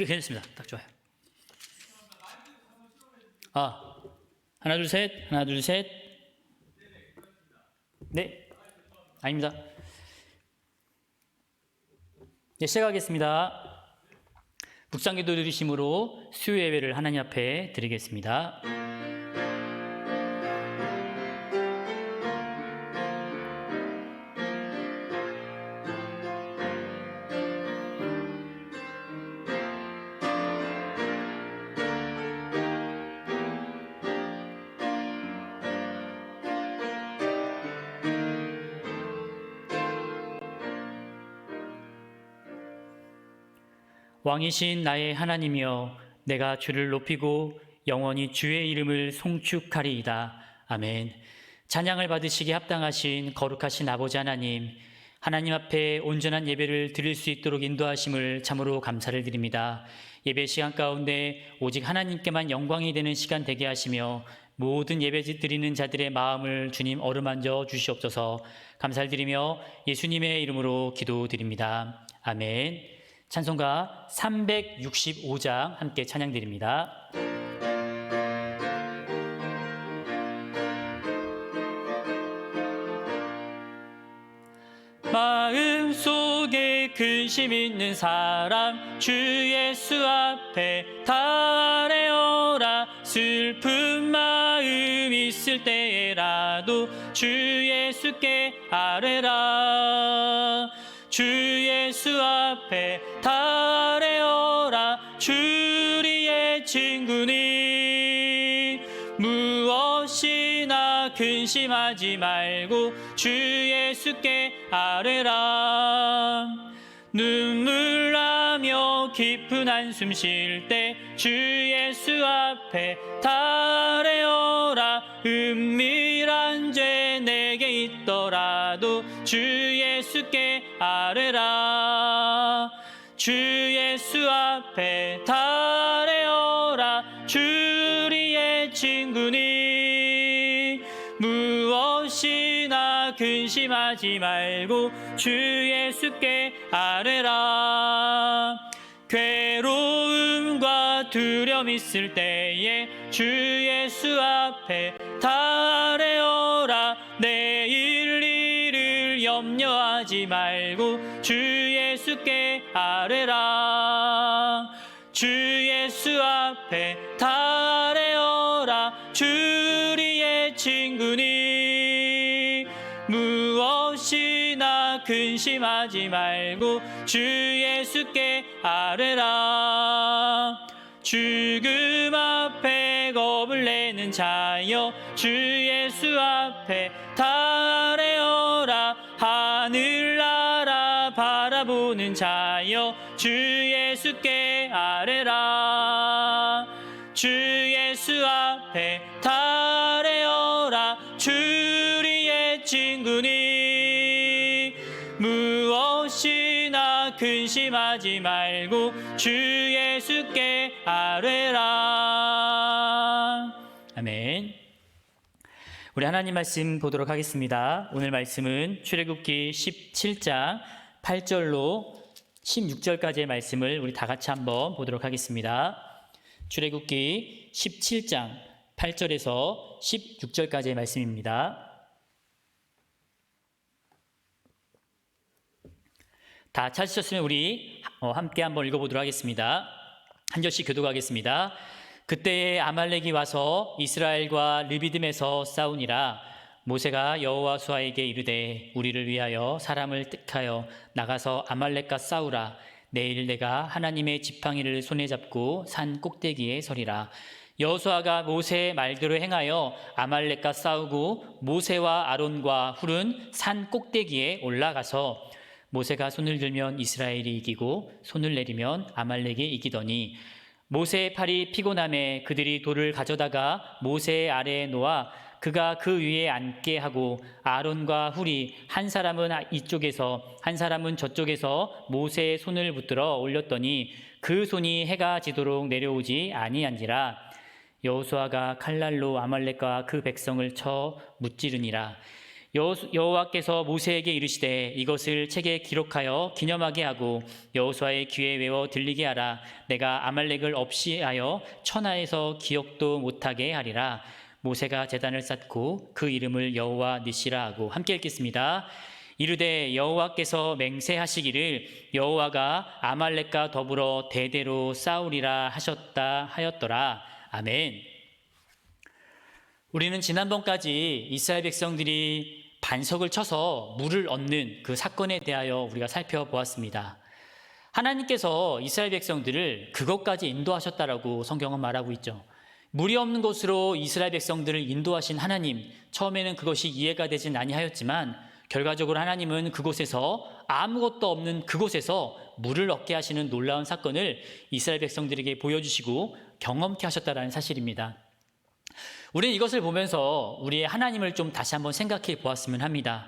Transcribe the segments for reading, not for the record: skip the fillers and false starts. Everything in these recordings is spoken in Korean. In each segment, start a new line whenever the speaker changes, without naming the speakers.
괜찮습니다. 딱 좋아요. 하나, 둘, 셋. 하나, 둘, 셋. 네. 아닙니다. 네, 시작하겠습니다. 묵상기도 드리심으로 수요 예배를 하나님 앞에 드리겠습니다. 왕이신 나의 하나님이여, 내가 주를 높이고 영원히 주의 이름을 송축하리이다. 아멘. 찬양을 받으시기에 합당하신 거룩하신 아버지 하나님, 하나님 앞에 온전한 예배를 드릴 수 있도록 인도하심을 참으로 감사를 드립니다. 예배 시간 가운데 오직 하나님께만 영광이 되는 시간 되게 하시며 모든 예배 드리는 자들의 마음을 주님 어루만져 주시옵소서. 감사를 드리며 예수님의 이름으로 기도드립니다. 아멘. 찬송가 365장 함께 찬양드립니다. 마음속에 근심 있는 사람 주 예수 앞에 다 아뢰어라. 슬픈 마음 있을 때라도 주 예수께 아뢰라. 주 예수 앞에 다 아뢰어라. 주리의 친구니 무엇이나 근심하지 말고 주 예수께 아뢰라. 눈물 나며 깊은 한숨 쉴 때 주 예수 앞에 다 아뢰어라. 은밀한 죄 내게 있더라도 주 예수께 아뢰라. 주 예수 앞에 다 아뢰어라. 주리의 친구니 무엇이나 근심하지 말고 주 예수께 아뢰라. 괴로움과 두려움 있을 때에 주 예수 앞에 다 아뢰어라. 내일 일을 염려하지 말고 주 예수께 아뢰라. 주 예수 앞에 다 아뢰어라. 주리의 친구니 무엇이나 근심하지 말고 주 예수께 아뢰라. 죽음 앞에 겁을 내는 자여 주 예수 앞에 다 아뢰어라. 하늘나라 바라보는 자여 주 예수께 아뢰라. 주 예수 앞에 다 아뢰어라. 주리의 친구니 무엇이나 근심하지 말고 주 예수께 아뢰라. 아멘. 우리 하나님 말씀 보도록 하겠습니다. 오늘 말씀은 출애굽기 17장 8절로 16절까지의 말씀을 우리 다 같이 한번 보도록 하겠습니다. 출애굽기 17장 8절에서 16절까지의 말씀입니다. 다 찾으셨으면 우리 함께 한번 읽어보도록 하겠습니다. 한 절씩 교독하겠습니다. 그때에 아말렉이 와서 이스라엘과 르비딤에서 싸우니라. 모세가 여호와 수아에게 이르되 우리를 위하여 사람을 택하여 나가서 아말렉과 싸우라. 내일 내가 하나님의 지팡이를 손에 잡고 산 꼭대기에 서리라. 여호수아가 모세의 말대로 행하여 아말렉과 싸우고 모세와 아론과 훌은 산 꼭대기에 올라가서 모세가 손을 들면 이스라엘이 이기고 손을 내리면 아말렉이 이기더니 모세의 팔이 피곤함에 그들이 돌을 가져다가 모세의 아래에 놓아 그가 그 위에 앉게 하고 아론과 훌이 한 사람은 이쪽에서 한 사람은 저쪽에서 모세의 손을 붙들어 올렸더니 그 손이 해가 지도록 내려오지 아니한지라. 여호수아가 칼날로 아말렉과 그 백성을 쳐 무찌르니라. 여호와께서 모세에게 이르시되 이것을 책에 기록하여 기념하게 하고 여호수아의 귀에 외워 들리게 하라. 내가 아말렉을 없이 하여 천하에서 기억도 못하게 하리라. 모세가 제단을 쌓고 그 이름을 여호와 니시라 하고, 함께 읽겠습니다. 이르되 여호와께서 맹세하시기를 여호와가 아말렉과 더불어 대대로 싸우리라 하셨다 하였더라. 아멘. 우리는 지난번까지 이스라엘 백성들이 반석을 쳐서 물을 얻는 그 사건에 대하여 우리가 살펴보았습니다. 하나님께서 이스라엘 백성들을 그것까지 인도하셨다라고 성경은 말하고 있죠. 물이 없는 곳으로 이스라엘 백성들을 인도하신 하나님, 처음에는 그것이 이해가 되진 아니하였지만 결과적으로 하나님은 그곳에서, 아무것도 없는 그곳에서 물을 얻게 하시는 놀라운 사건을 이스라엘 백성들에게 보여주시고 경험케 하셨다는 사실입니다. 우리는 이것을 보면서 우리의 하나님을 좀 다시 한번 생각해 보았으면 합니다.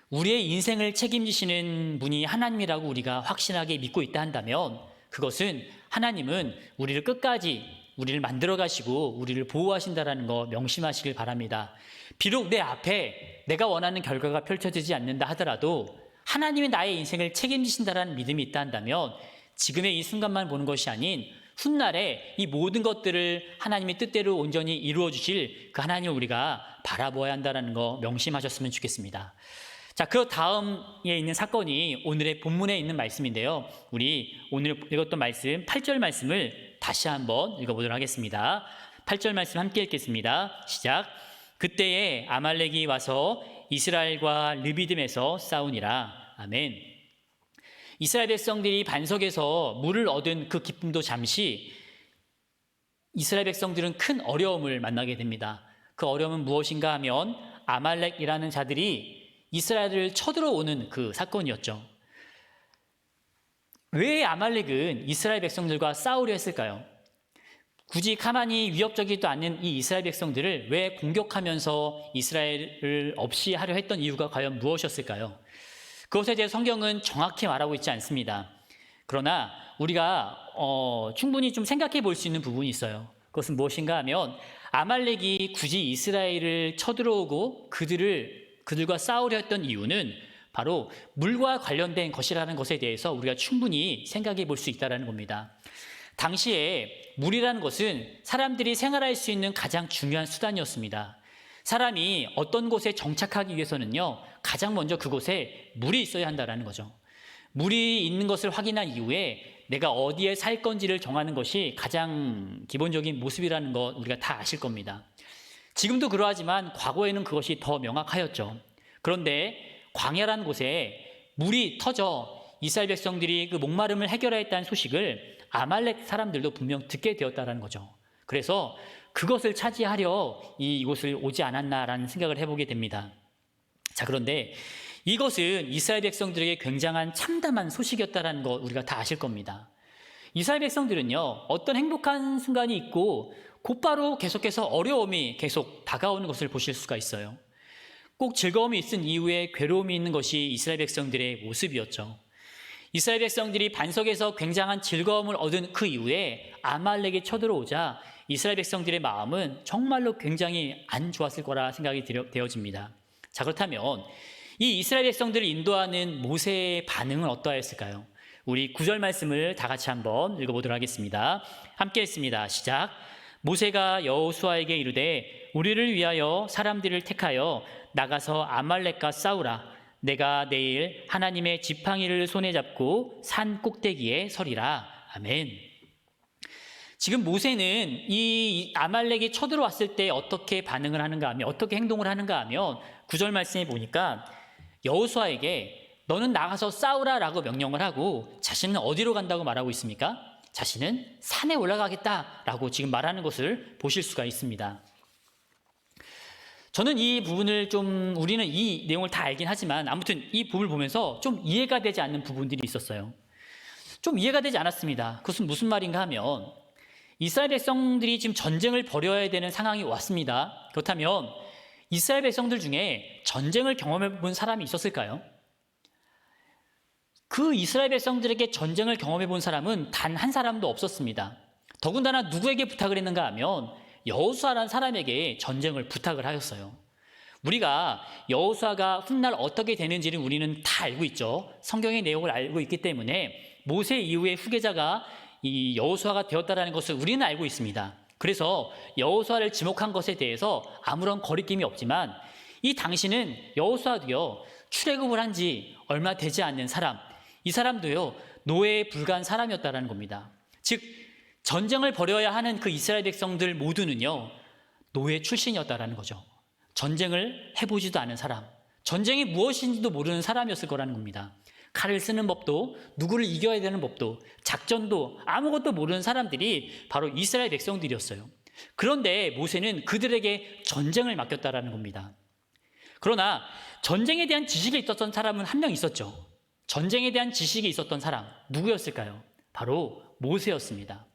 우리의 인생을 책임지시는 분이 하나님이라고 우리가 확신하게 믿고 있다 한다면, 그것은 하나님은 우리를 끝까지 우리를 만들어 가시고 우리를 보호하신다라는 거 명심하시길 바랍니다. 비록 내 앞에 내가 원하는 결과가 펼쳐지지 않는다 하더라도 하나님이 나의 인생을 책임지신다라는 믿음이 있다 한다면, 지금의 이 순간만 보는 것이 아닌 훗날에 이 모든 것들을 하나님의 뜻대로 온전히 이루어 주실 그 하나님을 우리가 바라보아야 한다는 거 명심하셨으면 좋겠습니다. 자, 그 다음에 있는 사건이 오늘의 본문에 있는 말씀인데요. 우리 오늘 읽었던 말씀 8절 말씀을 다시 한번 읽어보도록 하겠습니다. 8절 말씀 함께 읽겠습니다. 시작. 그때에 아말렉이 와서 이스라엘과 르비딤에서 싸우니라. 아멘. 이스라엘 백성들이 반석에서 물을 얻은 그 기쁨도 잠시, 이스라엘 백성들은 큰 어려움을 만나게 됩니다. 그 어려움은 무엇인가 하면 아말렉이라는 자들이 이스라엘을 쳐들어오는 그 사건이었죠. 왜 아말렉은 이스라엘 백성들과 싸우려 했을까요? 굳이 가만히 위협적이지도 않는 이 이스라엘 백성들을 왜 공격하면서 이스라엘을 없이 하려 했던 이유가 과연 무엇이었을까요? 그것에 대해 성경은 정확히 말하고 있지 않습니다. 그러나 우리가 충분히 좀 생각해 볼 수 있는 부분이 있어요. 그것은 무엇인가 하면 아말렉이 굳이 이스라엘을 쳐들어오고 그들과 싸우려 했던 이유는 바로 물과 관련된 것이라는 것에 대해서 우리가 충분히 생각해 볼 수 있다는 겁니다. 당시에 물이라는 것은 사람들이 생활할 수 있는 가장 중요한 수단이었습니다. 사람이 어떤 곳에 정착하기 위해서는요, 가장 먼저 그곳에 물이 있어야 한다는 거죠. 물이 있는 것을 확인한 이후에 내가 어디에 살 건지를 정하는 것이 가장 기본적인 모습이라는 것 우리가 다 아실 겁니다. 지금도 그러하지만 과거에는 그것이 더 명확하였죠. 그런데 광야라는 곳에 물이 터져 이스라엘 백성들이 그 목마름을 해결하였다는 소식을 아말렉 사람들도 분명 듣게 되었다는 거죠. 그래서 그것을 차지하려 이곳을 오지 않았나라는 생각을 해보게 됩니다. 자, 그런데 이것은 이스라엘 백성들에게 굉장한 참담한 소식이었다는 거 우리가 다 아실 겁니다. 이스라엘 백성들은요, 어떤 행복한 순간이 있고 곧바로 계속해서 어려움이 계속 다가오는 것을 보실 수가 있어요. 꼭 즐거움이 있은 이후에 괴로움이 있는 것이 이스라엘 백성들의 모습이었죠. 이스라엘 백성들이 반석에서 굉장한 즐거움을 얻은 그 이후에 아말렉이 쳐들어오자 이스라엘 백성들의 마음은 정말로 굉장히 안 좋았을 거라 생각이 되어집니다. 자, 그렇다면 이 이스라엘 백성들을 인도하는 모세의 반응은 어떠했을까요? 우리 9절 말씀을 다 같이 한번 읽어보도록 하겠습니다. 함께 했습니다. 시작. 모세가 여호수아에게 이르되 우리를 위하여 사람들을 택하여 나가서 아말렉과 싸우라. 내가 내일 하나님의 지팡이를 손에 잡고 산 꼭대기에 서리라. 아멘. 지금 모세는 이 아말렉이 쳐들어왔을 때 어떻게 반응을 하는가 하면, 어떻게 행동을 하는가 하면 9절 말씀에 보니까 여호수아에게 너는 나가서 싸우라라고 명령을 하고 자신은 어디로 간다고 말하고 있습니까? 자신은 산에 올라가겠다라고 지금 말하는 것을 보실 수가 있습니다. 저는 이 부분을 우리는 이 내용을 다 알긴 하지만 아무튼 이 부분을 보면서 좀 이해가 되지 않는 부분들이 있었어요. 좀 이해가 되지 않았습니다. 그것은 무슨 말인가 하면 이스라엘 백성들이 지금 전쟁을 벌여야 되는 상황이 왔습니다. 그렇다면 이스라엘 백성들 중에 전쟁을 경험해 본 사람이 있었을까요? 그 이스라엘 백성들에게 전쟁을 경험해 본 사람은 단 한 사람도 없었습니다. 더군다나 누구에게 부탁을 했는가 하면 여호수아라는 사람에게 전쟁을 부탁을 하였어요. 우리가 여호수아가 훗날 어떻게 되는지를 우리는 다 알고 있죠. 성경의 내용을 알고 있기 때문에 모세 이후의 후계자가 이 여호수아가 되었다라는 것을 우리는 알고 있습니다. 그래서 여호수아를 지목한 것에 대해서 아무런 거리낌이 없지만 이 당시는 여호수아도요, 출애굽을 한 지 얼마 되지 않는 사람, 이 사람도요 노예에 불과한 사람이었다라는 겁니다. 즉 전쟁을 벌여야 하는 그 이스라엘 백성들 모두는요 노예 출신이었다라는 거죠. 전쟁을 해보지도 않은 사람, 전쟁이 무엇인지도 모르는 사람이었을 거라는 겁니다. 칼을 쓰는 법도, 누구를 이겨야 되는 법도, 작전도 아무것도 모르는 사람들이 바로 이스라엘 백성들이었어요. 그런데 모세는 그들에게 전쟁을 맡겼다라는 겁니다. 그러나 전쟁에 대한 지식이 있었던 사람은 한 명 있었죠. 전쟁에 대한 지식이 있었던 사람, 누구였을까요? 바로 모세였습니다.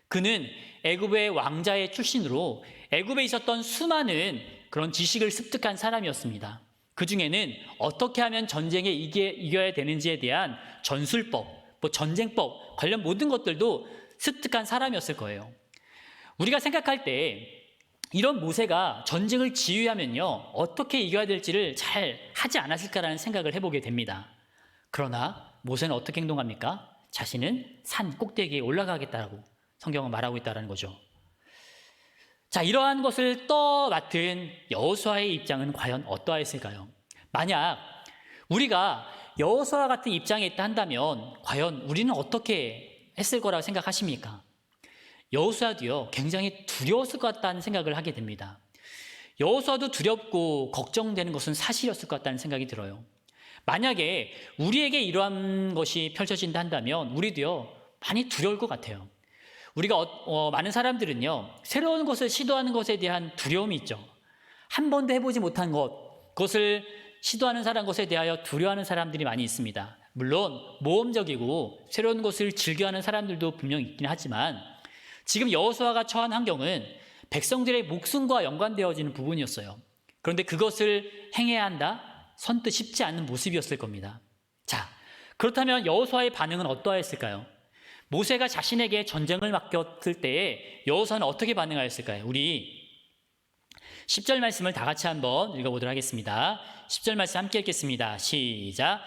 그는 애굽의 왕자의 출신으로 애굽에 있었던 수많은 그런 지식을 습득한 사람이었습니다. 그 중에는 어떻게 하면 전쟁에 이겨야 되는지에 대한 전술법, 전쟁법 관련 모든 것들도 습득한 사람이었을 거예요. 우리가 생각할 때 이런 모세가 전쟁을 지휘하면요 어떻게 이겨야 될지를 잘 하지 않았을까라는 생각을 해보게 됩니다. 그러나 모세는 어떻게 행동합니까? 자신은 산 꼭대기에 올라가겠다라고 성경은 말하고 있다는 거죠. 자, 이러한 것을 맡은 여호수아의 입장은 과연 어떠했을까요? 만약 우리가 여호수아 같은 입장에 있다 한다면 과연 우리는 어떻게 했을 거라고 생각하십니까? 여호수아도요 굉장히 두려웠을 것 같다는 생각을 하게 됩니다. 여호수아도 두렵고 걱정되는 것은 사실이었을 것 같다는 생각이 들어요. 만약에 우리에게 이러한 것이 펼쳐진다 한다면 우리도요 많이 두려울 것 같아요. 우리가 많은 사람들은요 새로운 것을 시도하는 것에 대한 두려움이 있죠. 한 번도 해보지 못한 그것을 시도하는 것에 대하여 두려워하는 사람들이 많이 있습니다. 물론 모험적이고 새로운 것을 즐겨하는 사람들도 분명히 있긴 하지만 지금 여호수아가 처한 환경은 백성들의 목숨과 연관되어지는 부분이었어요. 그런데 그것을 행해야 한다? 선뜻 쉽지 않은 모습이었을 겁니다. 자, 그렇다면 여호수아의 반응은 어떠했을까요? 모세가 자신에게 전쟁을 맡겼을 때에 여호수아는 어떻게 반응하였을까요? 우리 10절 말씀을 다 같이 한번 읽어보도록 하겠습니다. 10절 말씀 함께 읽겠습니다. 시작.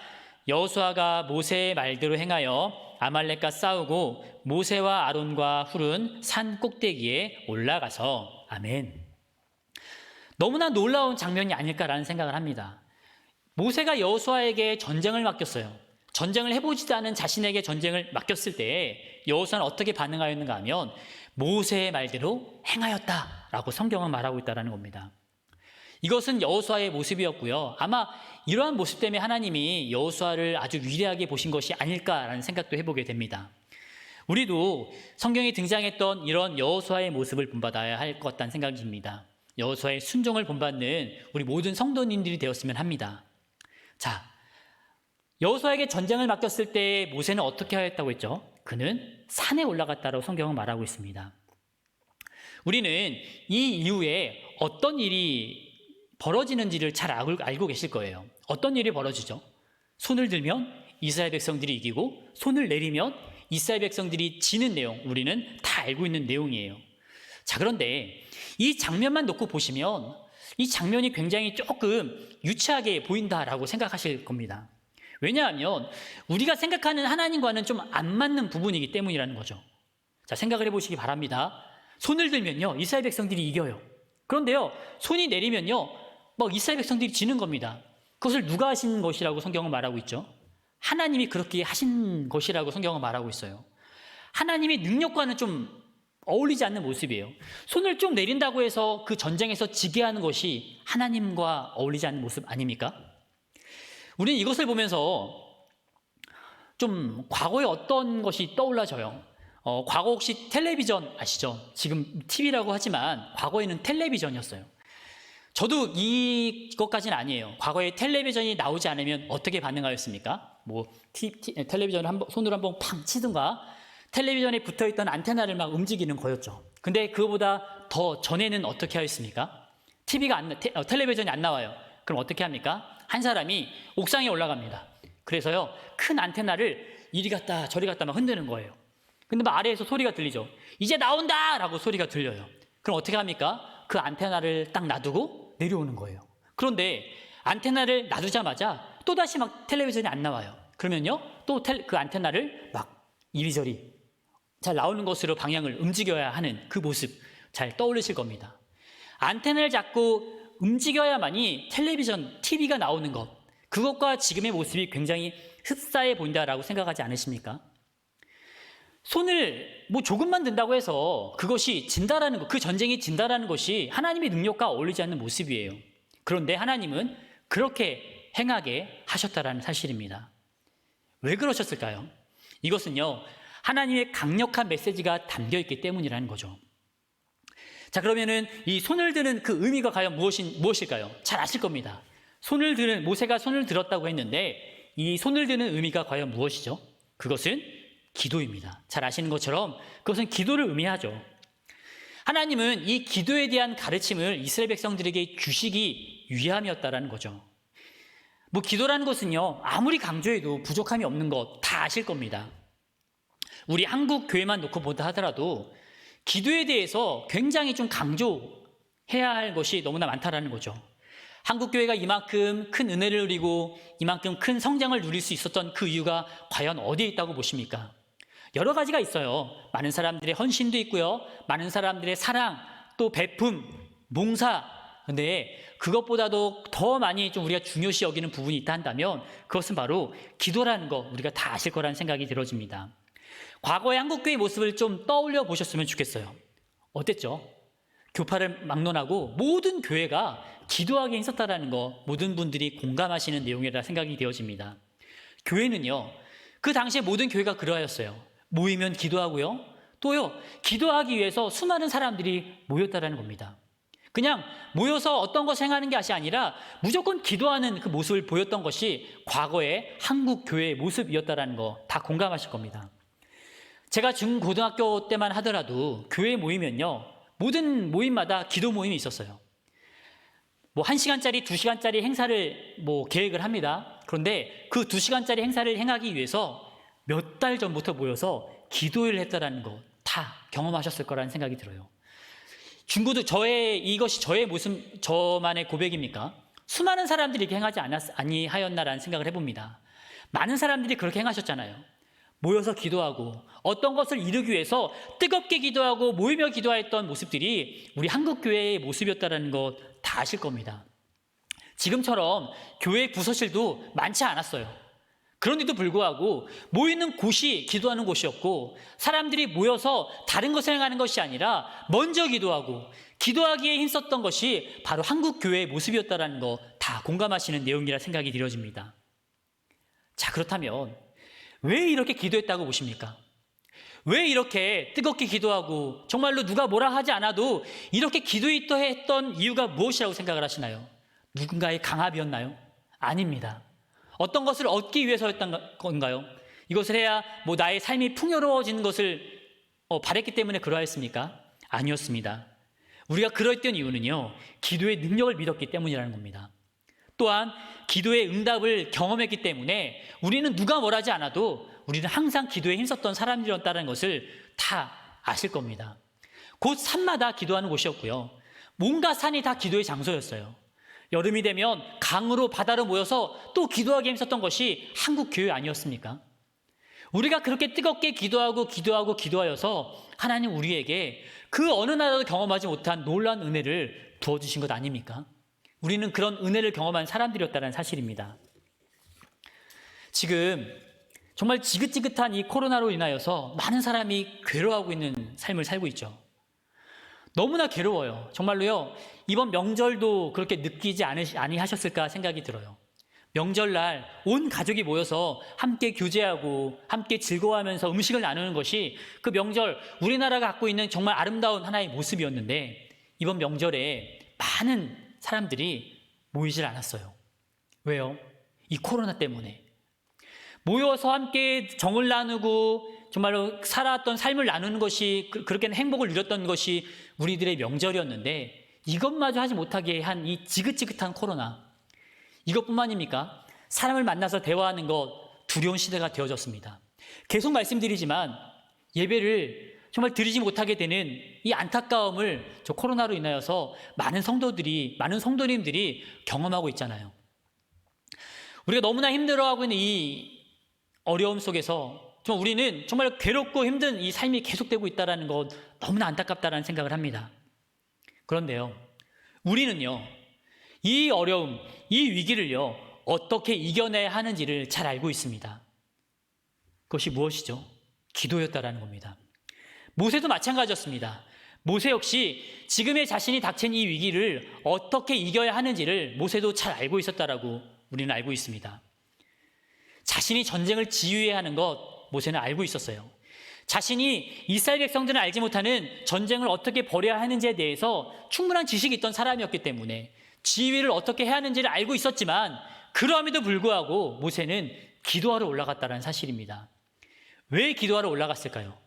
여호수아가 모세의 말대로 행하여 아말렉과 싸우고 모세와 아론과 훌은 산 꼭대기에 올라가서 아멘. 너무나 놀라운 장면이 아닐까라는 생각을 합니다. 모세가 여호수아에게 전쟁을 맡겼어요. 전쟁을 해보지도 않은 자신에게 전쟁을 맡겼을 때 여호수아는 어떻게 반응하였는가 하면 모세의 말대로 행하였다라고 성경은 말하고 있다는 겁니다. 이것은 여호수아의 모습이었고요. 아마 이러한 모습 때문에 하나님이 여호수아를 아주 위대하게 보신 것이 아닐까라는 생각도 해보게 됩니다. 우리도 성경에 등장했던 이런 여호수아의 모습을 본받아야 할 것 같다는 생각이 듭니다. 여호수아의 순종을 본받는 우리 모든 성도님들이 되었으면 합니다. 자, 여호수아에게 전쟁을 맡겼을 때 모세는 어떻게 하였다고 했죠? 그는 산에 올라갔다고 성경은 말하고 있습니다. 우리는 이 이후에 어떤 일이 벌어지는지를 잘 알고 계실 거예요. 어떤 일이 벌어지죠? 손을 들면 이스라엘 백성들이 이기고 손을 내리면 이스라엘 백성들이 지는 내용, 우리는 다 알고 있는 내용이에요. 자, 그런데 이 장면만 놓고 보시면 이 장면이 굉장히 조금 유치하게 보인다라고 생각하실 겁니다. 왜냐하면 우리가 생각하는 하나님과는 좀 안 맞는 부분이기 때문이라는 거죠. 자, 생각을 해보시기 바랍니다. 손을 들면요 이스라엘 백성들이 이겨요. 그런데요 손이 내리면요 이스라엘 백성들이 지는 겁니다. 그것을 누가 하신 것이라고 성경은 말하고 있죠? 하나님이 그렇게 하신 것이라고 성경은 말하고 있어요. 하나님의 능력과는 좀 어울리지 않는 모습이에요. 손을 쭉 내린다고 해서 그 전쟁에서 지게 하는 것이 하나님과 어울리지 않는 모습 아닙니까? 우리는 이것을 보면서 좀 과거에 어떤 것이 떠올라져요. 과거 혹시 텔레비전 아시죠? 지금 TV라고 하지만 과거에는 텔레비전이었어요. 저도 이것까지는 아니에요. 과거에 텔레비전이 나오지 않으면 어떻게 반응하였습니까? 텔레비전을 손으로 한번 팡 치든가 텔레비전에 붙어있던 안테나를 막 움직이는 거였죠. 근데 그거보다 더 전에는 어떻게 하였습니까? 텔레비전이 안 나와요. 그럼 어떻게 합니까? 한 사람이 옥상에 올라갑니다. 그래서요 큰 안테나를 이리 갔다 저리 갔다 막 흔드는 거예요. 근데 막 아래에서 소리가 들리죠. 이제 나온다! 라고 소리가 들려요. 그럼 어떻게 합니까? 그 안테나를 딱 놔두고 내려오는 거예요. 그런데 안테나를 놔두자마자 또다시 막 텔레비전이 안 나와요. 그러면요, 또 그 안테나를 막 이리저리 잘 나오는 것으로 방향을 움직여야 하는 그 모습 잘 떠올리실 겁니다. 안테나를 잡고 움직여야만이 텔레비전, TV가 나오는 것, 그것과 지금의 모습이 굉장히 흡사해 보인다라고 생각하지 않으십니까? 손을 뭐 조금만 든다고 해서 그것이 진다라는 것, 그 전쟁이 진다라는 것이 하나님의 능력과 어울리지 않는 모습이에요. 그런데 하나님은 그렇게 행하게 하셨다라는 사실입니다. 왜 그러셨을까요? 이것은요, 하나님의 강력한 메시지가 담겨 있기 때문이라는 거죠. 자, 그러면은 이 손을 드는 그 의미가 과연 무엇일까요? 잘 아실 겁니다. 모세가 손을 들었다고 했는데 이 손을 드는 의미가 과연 무엇이죠? 그것은 기도입니다. 잘 아시는 것처럼 그것은 기도를 의미하죠. 하나님은 이 기도에 대한 가르침을 이스라엘 백성들에게 주시기 위함이었다라는 거죠. 뭐 기도라는 것은요, 아무리 강조해도 부족함이 없는 것 다 아실 겁니다. 우리 한국 교회만 놓고 본다 하더라도 기도에 대해서 굉장히 좀 강조해야 할 것이 너무나 많다라는 거죠. 한국 교회가 이만큼 큰 은혜를 누리고 이만큼 큰 성장을 누릴 수 있었던 그 이유가 과연 어디에 있다고 보십니까? 여러 가지가 있어요. 많은 사람들의 헌신도 있고요. 많은 사람들의 사랑, 또 베품, 봉사. 근데 그것보다도 더 많이 좀 우리가 중요시 여기는 부분이 있다 한다면 그것은 바로 기도라는 거 우리가 다 아실 거라는 생각이 들어집니다. 과거의 한국교회의 모습을 좀 떠올려 보셨으면 좋겠어요. 어땠죠? 교파를 막론하고 모든 교회가 기도하게 했었다라는 거 모든 분들이 공감하시는 내용이라 생각이 되어집니다. 교회는요, 그 당시에 모든 교회가 그러하였어요. 모이면 기도하고요, 또요, 기도하기 위해서 수많은 사람들이 모였다라는 겁니다. 그냥 모여서 어떤 것을 행하는 것이 아니라 무조건 기도하는 그 모습을 보였던 것이 과거의 한국 교회의 모습이었다라는 거 다 공감하실 겁니다. 제가 중고등학교 때만 하더라도 교회에 모이면요, 모든 모임마다 기도 모임이 있었어요. 뭐 1시간짜리, 2시간짜리 행사를 뭐 계획을 합니다. 그런데 그 2시간짜리 행사를 행하기 위해서 몇 달 전부터 모여서 기도를 했다라는 거 다 경험하셨을 거라는 생각이 들어요. 이것이 저의 모습, 저만의 고백입니까? 수많은 사람들이 이렇게 행하지 아니하였나라는 생각을 해봅니다. 많은 사람들이 그렇게 행하셨잖아요. 모여서 기도하고 어떤 것을 이루기 위해서 뜨겁게 기도하고 모이며 기도했던 모습들이 우리 한국교회의 모습이었다는 것 다 아실 겁니다. 지금처럼 교회 부서실도 많지 않았어요. 그런데도 불구하고 모이는 곳이 기도하는 곳이었고 사람들이 모여서 다른 것을 행하는 것이 아니라 먼저 기도하고 기도하기에 힘썼던 것이 바로 한국교회의 모습이었다는 거 다 공감하시는 내용이라 생각이 들어집니다. 자, 그렇다면 왜 이렇게 기도했다고 보십니까? 왜 이렇게 뜨겁게 기도하고 정말로 누가 뭐라 하지 않아도 이렇게 기도했던 이유가 무엇이라고 생각을 하시나요? 누군가의 강압이었나요? 아닙니다. 어떤 것을 얻기 위해서였던 건가요? 이것을 해야 뭐 나의 삶이 풍요로워지는 것을 바랬기 때문에 그러했습니까? 아니었습니다. 우리가 그랬던 이유는요, 기도의 능력을 믿었기 때문이라는 겁니다. 또한 기도의 응답을 경험했기 때문에 우리는 누가 뭘 하지 않아도 우리는 항상 기도에 힘썼던 사람들이었다는 것을 다 아실 겁니다. 곧 산마다 기도하는 곳이었고요. 뭔가 산이 다 기도의 장소였어요. 여름이 되면 강으로 바다로 모여서 또 기도하기에 힘썼던 것이 한국 교회 아니었습니까? 우리가 그렇게 뜨겁게 기도하여서 하나님 우리에게 그 어느 나라도 경험하지 못한 놀라운 은혜를 부어주신 것 아닙니까? 우리는 그런 은혜를 경험한 사람들이었다는 사실입니다. 지금 정말 지긋지긋한 이 코로나로 인하여서 많은 사람이 괴로워하고 있는 삶을 살고 있죠. 너무나 괴로워요. 정말로요. 이번 명절도 그렇게 느끼지 아니하셨을까 생각이 들어요. 명절날 온 가족이 모여서 함께 교제하고 함께 즐거워하면서 음식을 나누는 것이 그 명절 우리나라가 갖고 있는 정말 아름다운 하나의 모습이었는데 이번 명절에 많은 사람들이 모이질 않았어요. 왜요? 이 코로나 때문에. 모여서 함께 정을 나누고 정말로 살아왔던 삶을 나누는 것이 그렇게 행복을 누렸던 것이 우리들의 명절이었는데 이것마저 하지 못하게 한 이 지긋지긋한 코로나, 이것뿐만입니까? 사람을 만나서 대화하는 것 두려운 시대가 되어졌습니다. 계속 말씀드리지만 예배를 정말 드리지 못하게 되는 이 안타까움을 저 코로나로 인하여서 많은 성도님들이 경험하고 있잖아요. 우리가 너무나 힘들어하고 있는 이 어려움 속에서 정말 우리는 정말 괴롭고 힘든 이 삶이 계속되고 있다는 것 너무나 안타깝다는 생각을 합니다. 그런데요, 우리는요, 이 어려움, 이 위기를요, 어떻게 이겨내야 하는지를 잘 알고 있습니다. 그것이 무엇이죠? 기도였다라는 겁니다. 모세도 마찬가지였습니다. 모세 역시 지금의 자신이 닥친 이 위기를 어떻게 이겨야 하는지를 모세도 잘 알고 있었다라고 우리는 알고 있습니다. 자신이 전쟁을 지휘해야 하는 것 모세는 알고 있었어요. 자신이 이스라엘 백성들은 알지 못하는 전쟁을 어떻게 벌여야 하는지에 대해서 충분한 지식이 있던 사람이었기 때문에 지휘를 어떻게 해야 하는지를 알고 있었지만 그럼에도 불구하고 모세는 기도하러 올라갔다는 사실입니다. 왜 기도하러 올라갔을까요?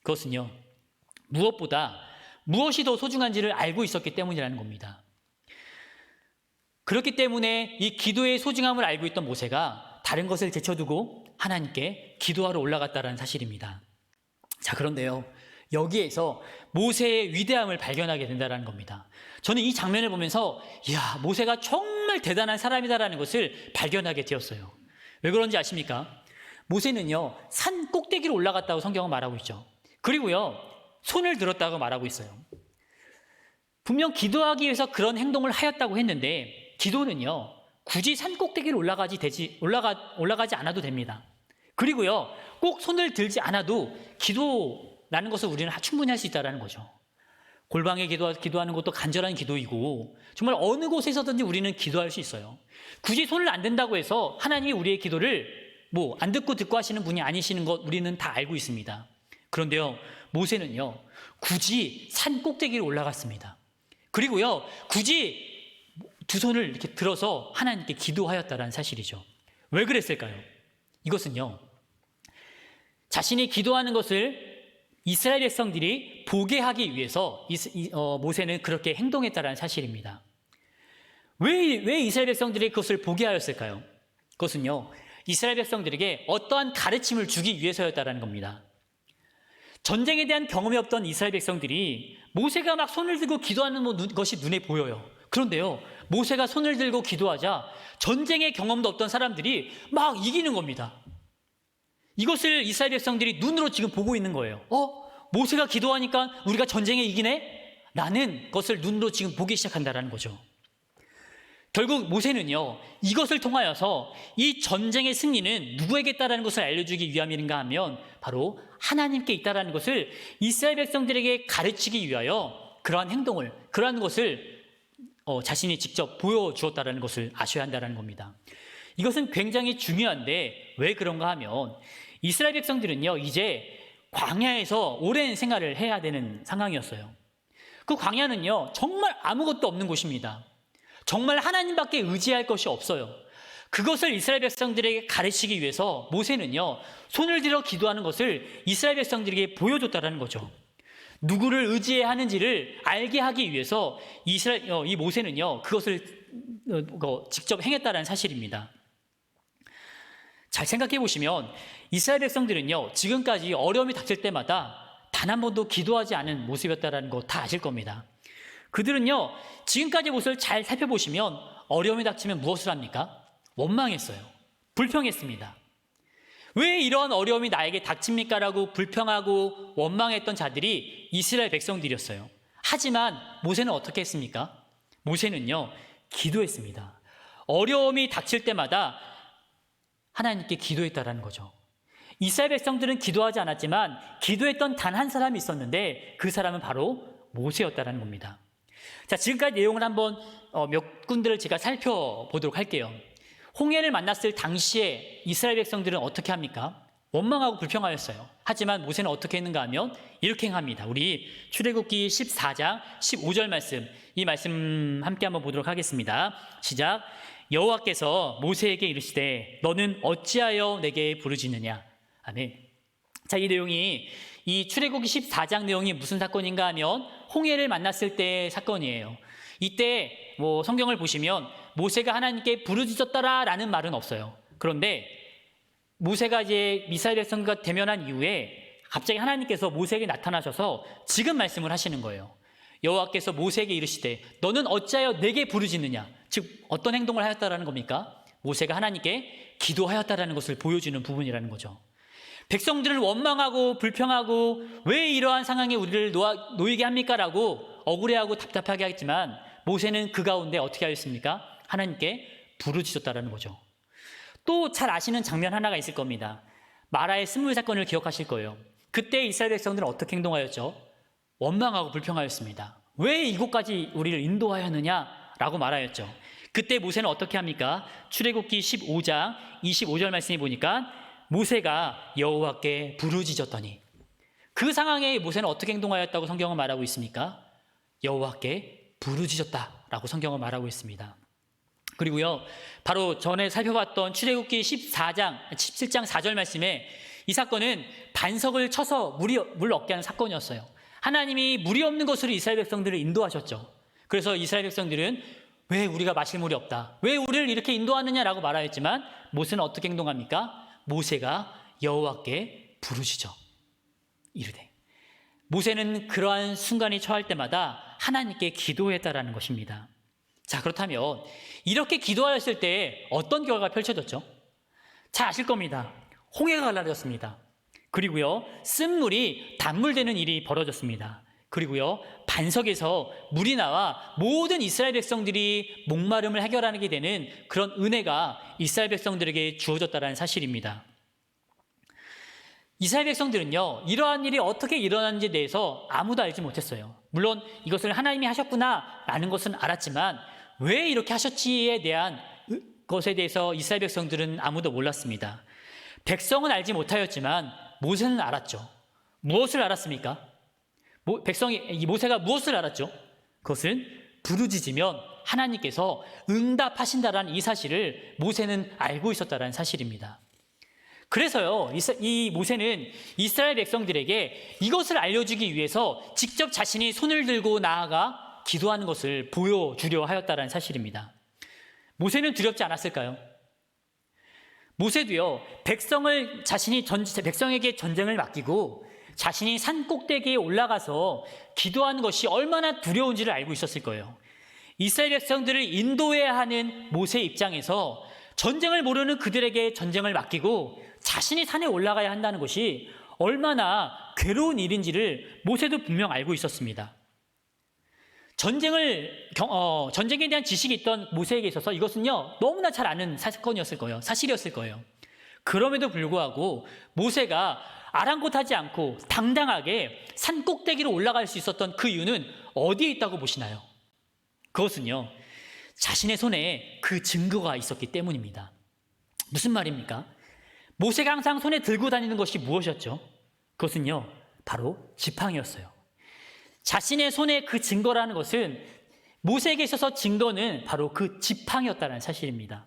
그것은요, 무엇보다 무엇이 더 소중한지를 알고 있었기 때문이라는 겁니다. 그렇기 때문에 이 기도의 소중함을 알고 있던 모세가 다른 것을 제쳐두고 하나님께 기도하러 올라갔다는 사실입니다. 자, 그런데요, 여기에서 모세의 위대함을 발견하게 된다는 겁니다. 저는 이 장면을 보면서 이야, 모세가 정말 대단한 사람이다라는 것을 발견하게 되었어요. 왜 그런지 아십니까? 모세는요, 산 꼭대기로 올라갔다고 성경은 말하고 있죠. 그리고요, 손을 들었다고 말하고 있어요. 분명 기도하기 위해서 그런 행동을 하였다고 했는데 기도는요, 굳이 산 꼭대기를 올라가지 않아도 됩니다. 그리고요, 꼭 손을 들지 않아도 기도라는 것을 우리는 충분히 할 수 있다는 거죠. 골방에 기도하는 것도 간절한 기도이고 정말 어느 곳에서든지 우리는 기도할 수 있어요. 굳이 손을 안 든다고 해서 하나님이 우리의 기도를 안 듣고 하시는 분이 아니시는 것 우리는 다 알고 있습니다. 그런데요, 모세는요, 굳이 산 꼭대기를 올라갔습니다. 그리고요, 굳이 두 손을 이렇게 들어서 하나님께 기도하였다는 사실이죠. 왜 그랬을까요? 이것은요, 자신이 기도하는 것을 이스라엘 백성들이 보게 하기 위해서 모세는 그렇게 행동했다는 사실입니다. 왜 이스라엘 백성들이 그것을 보게 하였을까요? 그것은요, 이스라엘 백성들에게 어떠한 가르침을 주기 위해서였다는 겁니다. 전쟁에 대한 경험이 없던 이스라엘 백성들이 모세가 막 손을 들고 기도하는 것이 눈에 보여요. 그런데요, 모세가 손을 들고 기도하자 전쟁의 경험도 없던 사람들이 막 이기는 겁니다. 이것을 이스라엘 백성들이 눈으로 지금 보고 있는 거예요. 모세가 기도하니까 우리가 전쟁에 이기네? 라는 것을 눈으로 지금 보기 시작한다는 거죠. 결국 모세는요, 이것을 통하여서 이 전쟁의 승리는 누구에게 있다는 것을 알려주기 위함인가 하면 바로 하나님께 있다는 것을 이스라엘 백성들에게 가르치기 위하여 그러한 것을 자신이 직접 보여주었다는 것을 아셔야 한다는 겁니다. 이것은 굉장히 중요한데 왜 그런가 하면 이스라엘 백성들은요, 이제 광야에서 오랜 생활을 해야 되는 상황이었어요. 그 광야는요, 정말 아무것도 없는 곳입니다. 정말 하나님밖에 의지할 것이 없어요. 그것을 이스라엘 백성들에게 가르치기 위해서 모세는요, 손을 들어 기도하는 것을 이스라엘 백성들에게 보여줬다는 거죠. 누구를 의지해야 하는지를 알게 하기 위해서 이 모세는요, 그것을 직접 행했다는 사실입니다. 잘 생각해 보시면 이스라엘 백성들은요, 지금까지 어려움이 닥칠 때마다 단 한 번도 기도하지 않은 모습이었다는 거 다 아실 겁니다. 그들은요, 지금까지 모습을 잘 살펴보시면 어려움이 닥치면 무엇을 합니까? 원망했어요. 불평했습니다. 왜 이러한 어려움이 나에게 닥칩니까? 라고 불평하고 원망했던 자들이 이스라엘 백성들이었어요. 하지만 모세는 어떻게 했습니까? 모세는요, 기도했습니다. 어려움이 닥칠 때마다 하나님께 기도했다라는 거죠. 이스라엘 백성들은 기도하지 않았지만 기도했던 단 한 사람이 있었는데 그 사람은 바로 모세였다라는 겁니다. 자, 지금까지 내용을 한번 몇 군데를 제가 살펴보도록 할게요. 홍해를 만났을 당시에 이스라엘 백성들은 어떻게 합니까? 원망하고 불평하였어요. 하지만 모세는 어떻게 했는가 하면 이렇게 행합니다. 우리 출애굽기 14장 15절 말씀, 이 말씀 함께 한번 보도록 하겠습니다. 시작. 여호와께서 모세에게 이르시되 너는 어찌하여 내게 부르짖느냐. 아멘. 자, 이 내용이 이 출애굽기 14장 내용이 무슨 사건인가 하면 홍해를 만났을 때의 사건이에요. 이때 성경을 보시면 모세가 하나님께 부르짖었다라는 말은 없어요. 그런데 모세가 이제 이스라엘 백성과 대면한 이후에 갑자기 하나님께서 모세에게 나타나셔서 지금 말씀을 하시는 거예요. 여호와께서 모세에게 이르시되 너는 어찌하여 내게 부르짖느냐. 즉 어떤 행동을 하였다라는 겁니까? 모세가 하나님께 기도하였다라는 것을 보여주는 부분이라는 거죠. 백성들을 원망하고 불평하고 왜 이러한 상황에 우리를 놓이게 합니까? 라고 억울해하고 답답하게 하겠지만 모세는 그 가운데 어떻게 하였습니까? 하나님께 부르짖었다라는 거죠. 또 잘 아시는 장면 하나가 있을 겁니다. 마라의 쓴물 사건을 기억하실 거예요. 그때 이스라엘 백성들은 어떻게 행동하였죠? 원망하고 불평하였습니다. 왜 이곳까지 우리를 인도하였느냐라고 말하였죠. 그때 모세는 어떻게 합니까? 출애굽기 15장 25절 말씀에 보니까 모세가 여호와께 부르짖었더니, 그 상황에 모세는 어떻게 행동하였다고 성경은 말하고 있습니까? 여호와께 부르짖었다라고 성경은 말하고 있습니다. 그리고요, 바로 전에 살펴봤던 출애굽기 17장 4절 말씀에 이 사건은 반석을 쳐서 물 얻게 하는 사건이었어요. 하나님이 물이 없는 곳으로 이스라엘 백성들을 인도하셨죠. 그래서 이스라엘 백성들은 왜 우리가 마실 물이 없다, 왜 우리를 이렇게 인도하느냐라고 말하였지만 모세는 어떻게 행동합니까? 모세가 여호와께 부르짖어 이르되, 모세는 그러한 순간이 처할 때마다 하나님께 기도했다라는 것입니다. 자, 그렇다면 이렇게 기도하였을 때 어떤 결과가 펼쳐졌죠? 잘 아실 겁니다. 홍해가 갈라졌습니다. 그리고요, 쓴물이 단물되는 일이 벌어졌습니다. 그리고요, 반석에서 물이 나와 모든 이스라엘 백성들이 목마름을 해결하게 되는 그런 은혜가 이스라엘 백성들에게 주어졌다는 사실입니다. 이스라엘 백성들은요, 이러한 일이 어떻게 일어났는지에 대해서 아무도 알지 못했어요. 물론 이것을 하나님이 하셨구나라는 것은 알았지만 왜 이렇게 하셨지에 대한 것에 대해서 이스라엘 백성들은 아무도 몰랐습니다. 백성은 알지 못하였지만 모세는 알았죠. 무엇을 알았습니까? 모세가 무엇을 알았죠? 그것은 부르짖으면 하나님께서 응답하신다라는 이 사실을 모세는 알고 있었다라는 사실입니다. 그래서요, 이 모세는 이스라엘 백성들에게 이것을 알려주기 위해서 직접 자신이 손을 들고 나아가 기도하는 것을 보여주려 하였다라는 사실입니다. 모세는 두렵지 않았을까요? 모세도요, 백성에게 전쟁을 맡기고 자신이 산 꼭대기에 올라가서 기도하는 것이 얼마나 두려운지를 알고 있었을 거예요. 이스라엘 백성들을 인도해야 하는 모세의 입장에서 전쟁을 모르는 그들에게 전쟁을 맡기고 자신이 산에 올라가야 한다는 것이 얼마나 괴로운 일인지를 모세도 분명 알고 있었습니다. 전쟁에 대한 지식이 있던 모세에게 있어서 이것은요, 너무나 잘 아는 사건이었을 거예요. 사실이었을 거예요. 그럼에도 불구하고 모세가 아랑곳하지 않고 당당하게 산 꼭대기로 올라갈 수 있었던 그 이유는 어디에 있다고 보시나요? 그것은요, 자신의 손에 그 증거가 있었기 때문입니다. 무슨 말입니까? 모세가 항상 손에 들고 다니는 것이 무엇이었죠? 그것은요, 바로 지팡이였어요. 자신의 손에 그 증거라는 것은, 모세에게 있어서 증거는 바로 그 지팡이였다는 사실입니다.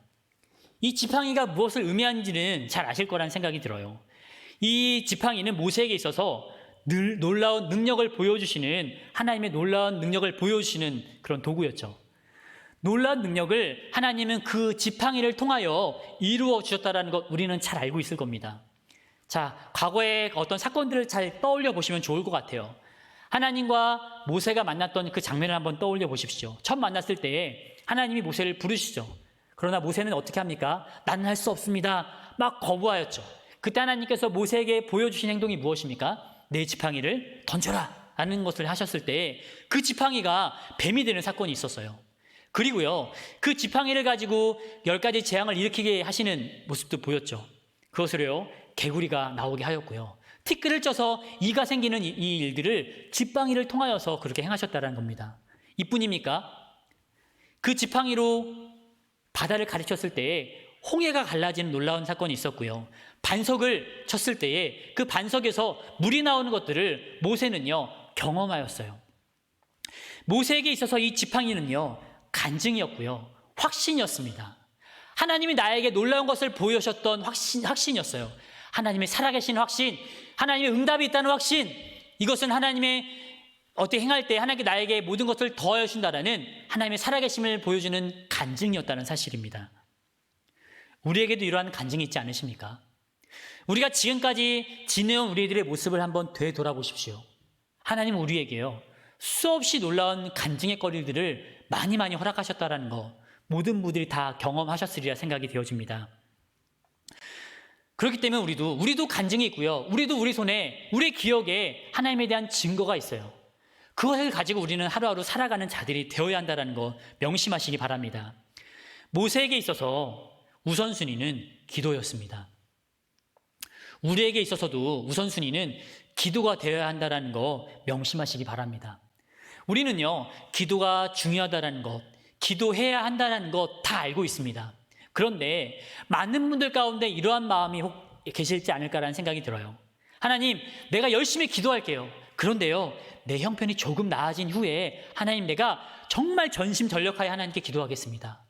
이 지팡이가 무엇을 의미하는지는 잘 아실 거라는 생각이 들어요. 이 지팡이는 모세에게 있어서 늘 놀라운 능력을 보여주시는, 하나님의 놀라운 능력을 보여주시는 그런 도구였죠. 놀라운 능력을 하나님은 그 지팡이를 통하여 이루어 주셨다는 것 우리는 잘 알고 있을 겁니다. 자, 과거의 어떤 사건들을 잘 떠올려 보시면 좋을 것 같아요. 하나님과 모세가 만났던 그 장면을 한번 떠올려 보십시오. 처음 만났을 때에 하나님이 모세를 부르시죠. 그러나 모세는 어떻게 합니까? 나는 할 수 없습니다. 막 거부하였죠. 그때 하나님께서 모세에게 보여주신 행동이 무엇입니까? 내 지팡이를 던져라 라는 것을 하셨을 때 그 지팡이가 뱀이 되는 사건이 있었어요. 그리고요, 그 지팡이를 가지고 10가지 재앙을 일으키게 하시는 모습도 보였죠. 그것으로요, 개구리가 나오게 하였고요, 티끌을 쪄서 이가 생기는 이 일들을 지팡이를 통하여서 그렇게 행하셨다는 겁니다. 이뿐입니까? 그 지팡이로 바다를 가르쳤을 때에 홍해가 갈라지는 놀라운 사건이 있었고요, 반석을 쳤을 때에 그 반석에서 물이 나오는 것들을 모세는요, 경험하였어요. 모세에게 있어서 이 지팡이는요, 간증이었고요, 확신이었습니다. 하나님이 나에게 놀라운 것을 보여주셨던 확신이었어요. 하나님의 살아계신 확신, 하나님의 응답이 있다는 확신, 이것은 하나님의 어떻게 행할 때 하나님께 나에게 모든 것을 더하여 주신다라는 하나님의 살아계심을 보여주는 간증이었다는 사실입니다. 우리에게도 이러한 간증이 있지 않으십니까? 우리가 지금까지 지내온 우리들의 모습을 한번 되돌아보십시오. 하나님은 우리에게요, 수없이 놀라운 간증의 거리들을 많이 허락하셨다라는 거, 모든 분들이 다 경험하셨으리라 생각이 되어집니다. 그렇기 때문에 우리도 간증이 있고요. 우리도 우리 손에, 우리 기억에 하나님에 대한 증거가 있어요. 그것을 가지고 우리는 하루하루 살아가는 자들이 되어야 한다는 거 명심하시기 바랍니다. 모세에게 있어서 우선순위는 기도였습니다. 우리에게 있어서도 우선순위는 기도가 되어야 한다는 거 명심하시기 바랍니다. 우리는요, 기도가 중요하다는 것, 기도해야 한다는 것 다 알고 있습니다. 그런데 많은 분들 가운데 이러한 마음이 혹 계실지 않을까라는 생각이 들어요. 하나님, 내가 열심히 기도할게요. 그런데요, 내 형편이 조금 나아진 후에 하나님, 내가 정말 전심전력하여 하나님께 기도하겠습니다.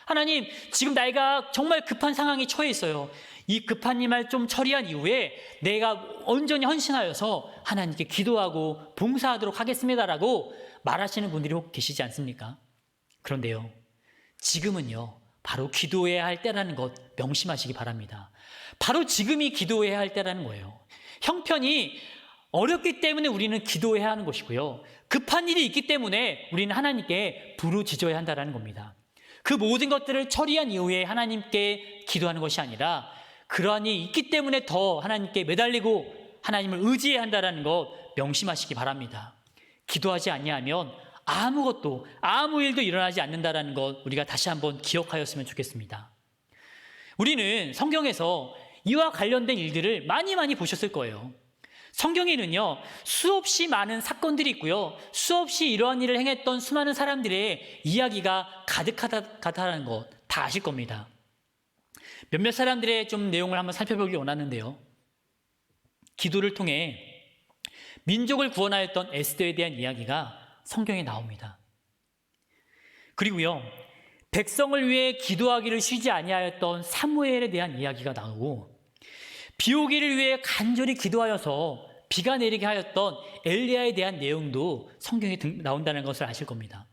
하나님, 지금 내가 정말 급한 상황에 처해 있어요. 이 급한 일을 좀 처리한 이후에 내가 온전히 헌신하여서 하나님께 기도하고 봉사하도록 하겠습니다라고 말하시는 분들이 혹 계시지 않습니까? 그런데요, 지금은요, 바로 기도해야 할 때라는 것 명심하시기 바랍니다. 바로 지금이 기도해야 할 때라는 거예요. 형편이 어렵기 때문에 우리는 기도해야 하는 것이고요. 급한 일이 있기 때문에 우리는 하나님께 부르짖어야 한다는 겁니다. 그 모든 것들을 처리한 이후에 하나님께 기도하는 것이 아니라 그러한 일이 있기 때문에 더 하나님께 매달리고 하나님을 의지해야 한다는 것 명심하시기 바랍니다. 기도하지 아니하면 아무것도, 아무 일도 일어나지 않는다는 것 우리가 다시 한번 기억하였으면 좋겠습니다. 우리는 성경에서 이와 관련된 일들을 많이 보셨을 거예요. 성경에는요, 수없이 많은 사건들이 있고요, 수없이 이러한 일을 행했던 수많은 사람들의 이야기가 가득하다는 것 다 아실 겁니다. 몇몇 사람들의 좀 내용을 한번 살펴보기 원하는데요, 기도를 통해 민족을 구원하였던 에스더에 대한 이야기가 성경에 나옵니다. 그리고요, 백성을 위해 기도하기를 쉬지 아니하였던 사무엘에 대한 이야기가 나오고, 비 오기를 위해 간절히 기도하여서 비가 내리게 하였던 엘리야에 대한 내용도 성경에 나온다는 것을 아실 겁니다.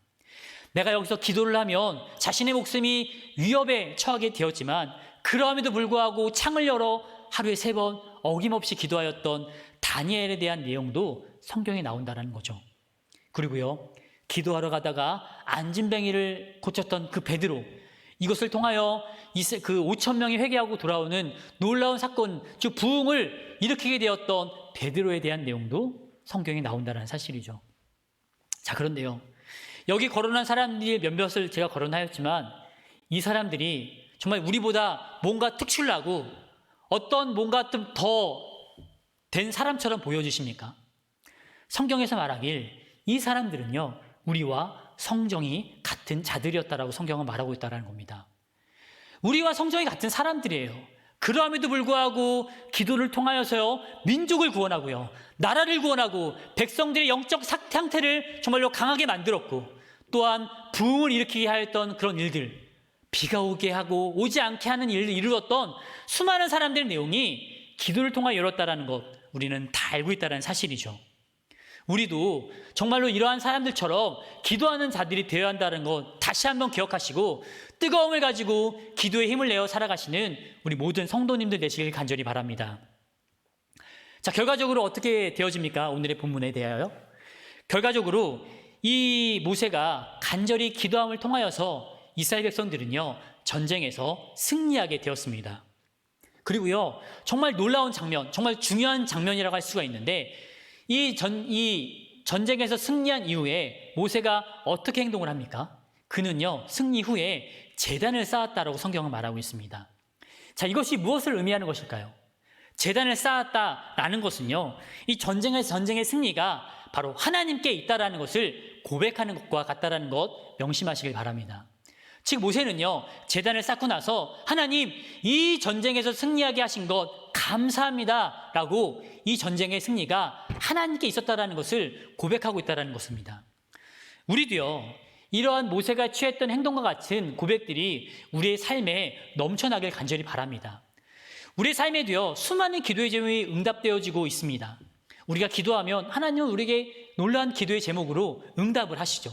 내가 여기서 기도를 하면 자신의 목숨이 위협에 처하게 되었지만 그럼에도 불구하고 창을 열어 하루에 3번 어김없이 기도하였던 다니엘에 대한 내용도 성경에 나온다는 거죠. 그리고요, 기도하러 가다가 안진뱅이를 고쳤던 그 베드로, 이것을 통하여 그 5,000명이 회개하고 돌아오는 놀라운 사건, 즉 부흥을 일으키게 되었던 베드로에 대한 내용도 성경에 나온다는 사실이죠. 자, 그런데요, 여기 거론한 사람들이 몇몇을 제가 거론하였지만 이 사람들이 정말 우리보다 뭔가 특출나고 어떤 뭔가 좀 더 된 사람처럼 보여지십니까? 성경에서 말하길 이 사람들은요, 우리와 성정이 같은 자들이었다라고 성경은 말하고 있다는 겁니다. 우리와 성정이 같은 사람들이에요. 그럼에도 불구하고 기도를 통하여서요, 민족을 구원하고요, 나라를 구원하고 백성들의 영적 상태를 정말로 강하게 만들었고, 또한 부흥을 일으키게 하였던 그런 일들, 비가 오게 하고 오지 않게 하는 일을 이루었던 수많은 사람들의 내용이 기도를 통하여 열었다는 것, 우리는 다 알고 있다는 사실이죠. 우리도 정말로 이러한 사람들처럼 기도하는 자들이 되어야 한다는 것 다시 한번 기억하시고 뜨거움을 가지고 기도의 힘을 내어 살아가시는 우리 모든 성도님들 되시길 간절히 바랍니다. 자, 결과적으로 어떻게 되어집니까? 오늘의 본문에 대하여 결과적으로 이 모세가 간절히 기도함을 통하여서 이스라엘 백성들은요, 전쟁에서 승리하게 되었습니다. 그리고요, 정말 놀라운 장면, 정말 중요한 장면이라고 할 수가 있는데, 이 전쟁에서 승리한 이후에 모세가 어떻게 행동을 합니까? 그는요, 승리 후에 제단을 쌓았다라고 성경은 말하고 있습니다. 자, 이것이 무엇을 의미하는 것일까요? 제단을 쌓았다라는 것은요, 이 전쟁의 승리가 바로 하나님께 있다라는 것을 고백하는 것과 같다라는 것 명심하시길 바랍니다. 즉 모세는요, 제단을 쌓고 나서 하나님, 이 전쟁에서 승리하게 하신 것 감사합니다 라고 이 전쟁의 승리가 하나님께 있었다라는 것을 고백하고 있다는 것입니다. 우리도요, 이러한 모세가 취했던 행동과 같은 고백들이 우리의 삶에 넘쳐나길 간절히 바랍니다. 우리의 삶에도요, 수많은 기도의 제목이 응답되어지고 있습니다. 우리가 기도하면 하나님은 우리에게 놀라운 기도의 제목으로 응답을 하시죠.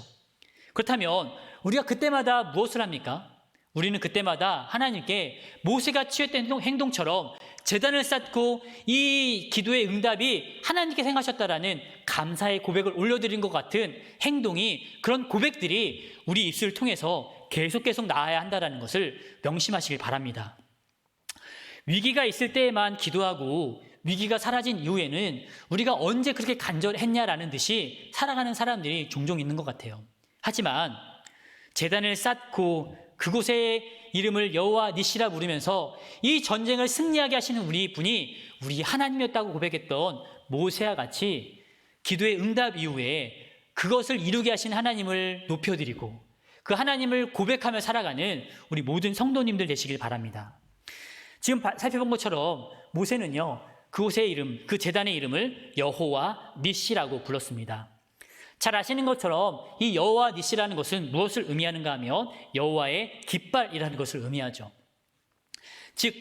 그렇다면 우리가 그때마다 무엇을 합니까? 우리는 그때마다 하나님께 모세가 취했던 행동처럼 제단을 쌓고 이 기도의 응답이 하나님께서 행하셨다라는 감사의 고백을 올려드린 것 같은 행동이, 그런 고백들이 우리 입술을 통해서 계속 나아야 한다는 것을 명심하시길 바랍니다. 위기가 있을 때에만 기도하고 위기가 사라진 이후에는 우리가 언제 그렇게 간절했냐라는 듯이 살아가는 사람들이 종종 있는 것 같아요. 하지만 제단을 쌓고 그곳의 이름을 여호와 니시라 부르면서 이 전쟁을 승리하게 하시는 우리 분이 우리 하나님이었다고 고백했던 모세와 같이 기도의 응답 이후에 그것을 이루게 하신 하나님을 높여드리고 그 하나님을 고백하며 살아가는 우리 모든 성도님들 되시길 바랍니다. 지금 살펴본 것처럼 모세는요, 그곳의 이름, 그 제단의 이름을 여호와 니시라고 불렀습니다. 잘 아시는 것처럼 이 여호와 니시라는 것은 무엇을 의미하는가 하면 여호와의 깃발이라는 것을 의미하죠. 즉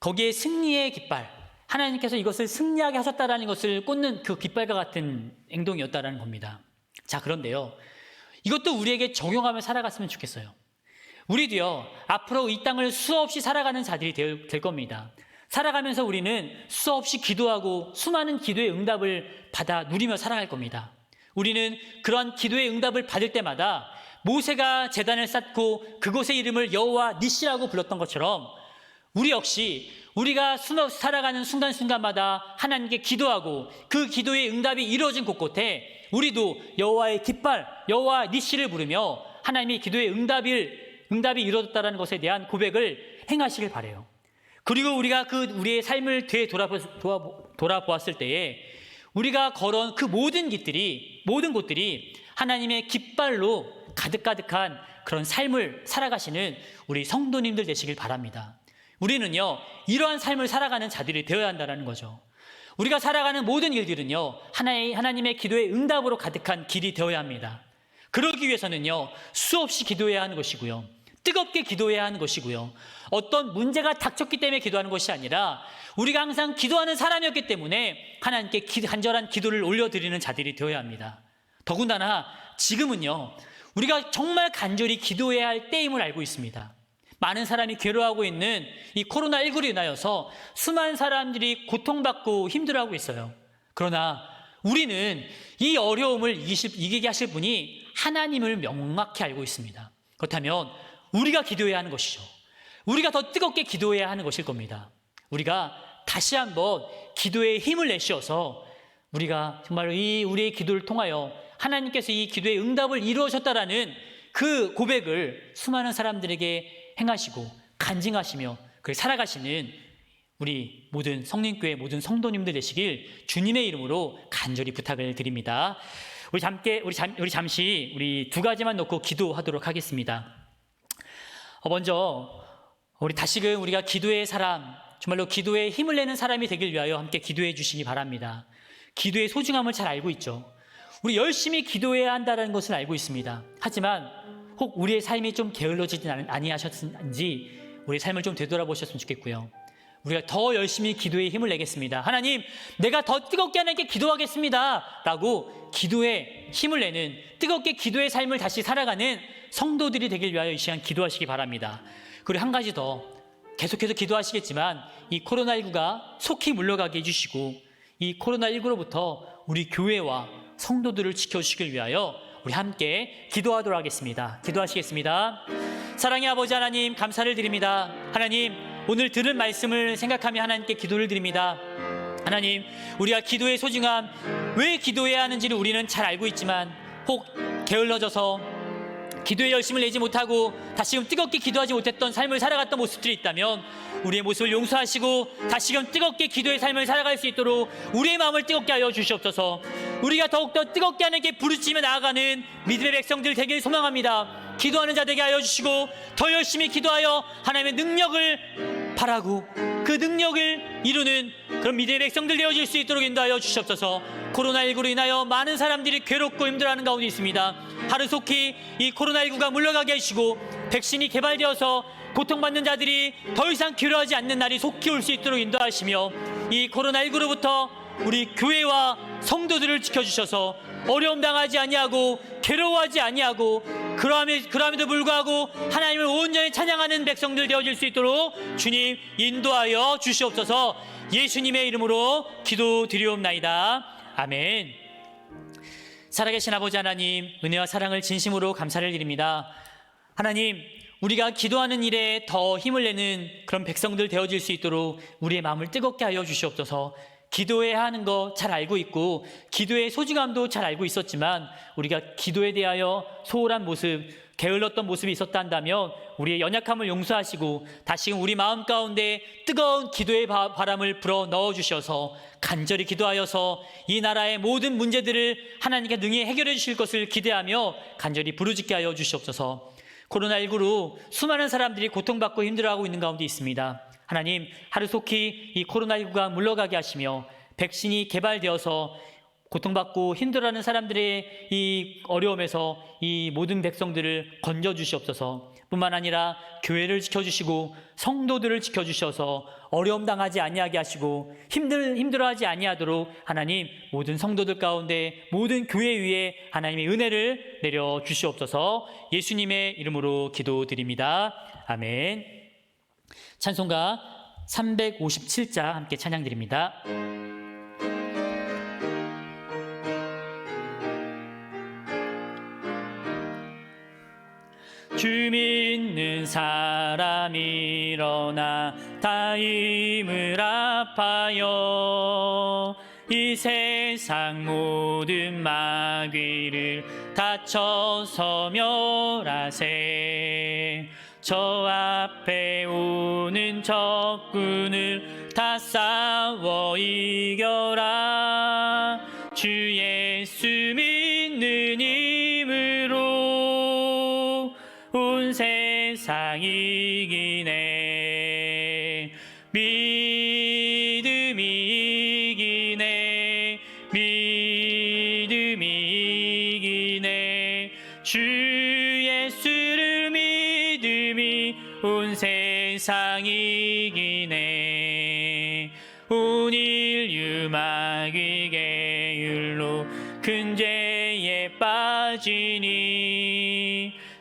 거기에 승리의 깃발, 하나님께서 이것을 승리하게 하셨다라는 것을 꽂는 그 깃발과 같은 행동이었다라는 겁니다. 자, 그런데요, 이것도 우리에게 적용하며 살아갔으면 좋겠어요. 우리도요, 앞으로 이 땅을 수없이 살아가는 자들이 될 겁니다. 살아가면서 우리는 수없이 기도하고 수많은 기도의 응답을 받아 누리며 살아갈 겁니다. 우리는 그러한 기도의 응답을 받을 때마다 모세가 제단을 쌓고 그곳의 이름을 여호와 니시라고 불렀던 것처럼 우리 역시 우리가 살아가는 순간순간마다 하나님께 기도하고 그 기도의 응답이 이루어진 곳곳에 우리도 여호와의 깃발, 여호와 니시를 부르며 하나님의 기도의 응답이 이루어졌다는 것에 대한 고백을 행하시길 바라요. 그리고 우리가 우리의 삶을 돌아보았을 때에 우리가 걸어온 그 모든 곳들이 하나님의 깃발로 가득가득한 그런 삶을 살아가시는 우리 성도님들 되시길 바랍니다. 우리는요, 이러한 삶을 살아가는 자들이 되어야 한다는 거죠. 우리가 살아가는 모든 일들은요, 하나님의 기도의 응답으로 가득한 길이 되어야 합니다. 그러기 위해서는요, 수없이 기도해야 하는 것이고요, 뜨겁게 기도해야 하는 것이고요, 어떤 문제가 닥쳤기 때문에 기도하는 것이 아니라 우리가 항상 기도하는 사람이었기 때문에 하나님께 간절한 기도를 올려드리는 자들이 되어야 합니다. 더군다나 지금은요, 우리가 정말 간절히 기도해야 할 때임을 알고 있습니다. 많은 사람이 괴로워하고 있는 이 코로나19로 인하여서 수많은 사람들이 고통받고 힘들어하고 있어요. 그러나 우리는 이 어려움을 이기게 하실 분이 하나님을 명확히 알고 있습니다. 그렇다면 우리가 기도해야 하는 것이죠. 우리가 더 뜨겁게 기도해야 하는 것일 겁니다. 우리가 다시 한번 기도에 힘을 내셔서 우리가 정말 우리의 기도를 통하여 하나님께서 이 기도의 응답을 이루어졌다라는 그 고백을 수많은 사람들에게 행하시고 간증하시며 그렇게 살아가시는 우리 모든 성령교회 모든 성도님들 되시길 주님의 이름으로 간절히 부탁을 드립니다. 우리 잠시 두 가지만 놓고 기도하도록 하겠습니다. 먼저 다시금 우리가 기도의 사람, 정말로 기도에 힘을 내는 사람이 되길 위하여 함께 기도해 주시기 바랍니다. 기도의 소중함을 잘 알고 있죠. 우리 열심히 기도해야 한다는 것을 알고 있습니다. 하지만 혹 우리의 삶이 좀 게을러지지 아니하셨는지 우리의 삶을 좀 되돌아보셨으면 좋겠고요. 우리가 더 열심히 기도에 힘을 내겠습니다. 하나님, 내가 더 뜨겁게 하나님께 기도하겠습니다 라고 기도에 힘을 내는, 뜨겁게 기도의 삶을 다시 살아가는 성도들이 되길 위하여 이 시간 기도하시기 바랍니다. 그리고 한 가지 더, 계속해서 기도하시겠지만 이 코로나19가 속히 물러가게 해주시고 이 코로나19로부터 우리 교회와 성도들을 지켜주시길 위하여 우리 함께 기도하도록 하겠습니다. 기도하시겠습니다. 사랑의 아버지 하나님, 감사를 드립니다. 하나님, 오늘 들은 말씀을 생각하며 하나님께 기도를 드립니다. 하나님, 우리가 기도의 소중함, 왜 기도해야 하는지를 우리는 잘 알고 있지만 혹 게을러져서 기도에 열심을 내지 못하고 다시금 뜨겁게 기도하지 못했던 삶을 살아갔던 모습들이 있다면 우리의 모습을 용서하시고 다시금 뜨겁게 기도의 삶을 살아갈 수 있도록 우리의 마음을 뜨겁게 하여 주시옵소서. 우리가 더욱더 뜨겁게 하나님께 부르짖으며 나아가는 믿음의 백성들 되길 소망합니다. 기도하는 자 되게 하여 주시고 더 열심히 기도하여 하나님의 능력을 바라고 그 능력을 이루는 그런 믿음의 백성들 되어질 수 있도록 인도하여 주시옵소서. 코로나19로 인하여 많은 사람들이 괴롭고 힘들어하는 가운데 있습니다. 하루속히 이 코로나19가 물러가게 하시고 백신이 개발되어서 고통받는 자들이 더 이상 괴로워하지 않는 날이 속히 올 수 있도록 인도하시며 이 코로나19로부터 우리 교회와 성도들을 지켜주셔서 어려움 당하지 아니하고 괴로워하지 아니하고 그럼에도 불구하고 하나님을 온전히 찬양하는 백성들 되어질 수 있도록 주님 인도하여 주시옵소서. 예수님의 이름으로 기도드리옵나이다. 아멘. 살아계신 아버지 하나님, 은혜와 사랑을 진심으로 감사를 드립니다. 하나님, 우리가 기도하는 일에 더 힘을 내는 그런 백성들 되어질 수 있도록 우리의 마음을 뜨겁게 하여 주시옵소서. 기도해야 하는 거 잘 알고 있고 기도의 소중함도 잘 알고 있었지만 우리가 기도에 대하여 소홀한 모습, 게을렀던 모습이 있었다 한다면 우리의 연약함을 용서하시고 다시금 우리 마음 가운데 뜨거운 기도의 바람을 불어 넣어주셔서 간절히 기도하여서 이 나라의 모든 문제들을 하나님께 능히 해결해 주실 것을 기대하며 간절히 부르짖게 하여 주시옵소서. 코로나19로 수많은 사람들이 고통받고 힘들어하고 있는 가운데 있습니다. 하나님, 하루속히 이 코로나19가 물러가게 하시며 백신이 개발되어서 고통받고 힘들어하는 사람들의 이 어려움에서 이 모든 백성들을 건져주시옵소서. 뿐만 아니라 교회를 지켜주시고 성도들을 지켜주셔서 어려움 당하지 아니하게 하시고 힘들어하지 아니하도록 하나님 모든 성도들 가운데 모든 교회 위에 하나님의 은혜를 내려주시옵소서. 예수님의 이름으로 기도드립니다. 아멘. 찬송가 357자 함께 찬양드립니다. 주 믿는 사람 일어나 다 힘을 합하여 이 세상 모든 마귀를 다쳐서 멸하세. 저 앞에 오는 적군을 다 싸워 이겨라. 주 예수 믿는 힘으로 온 세상 이기네. 믿음이 이기네. 믿음이 이기네. 주 예수를 믿음이 온 세상 이기네. 온 인류 마귀 계율로 큰 죄에 빠지니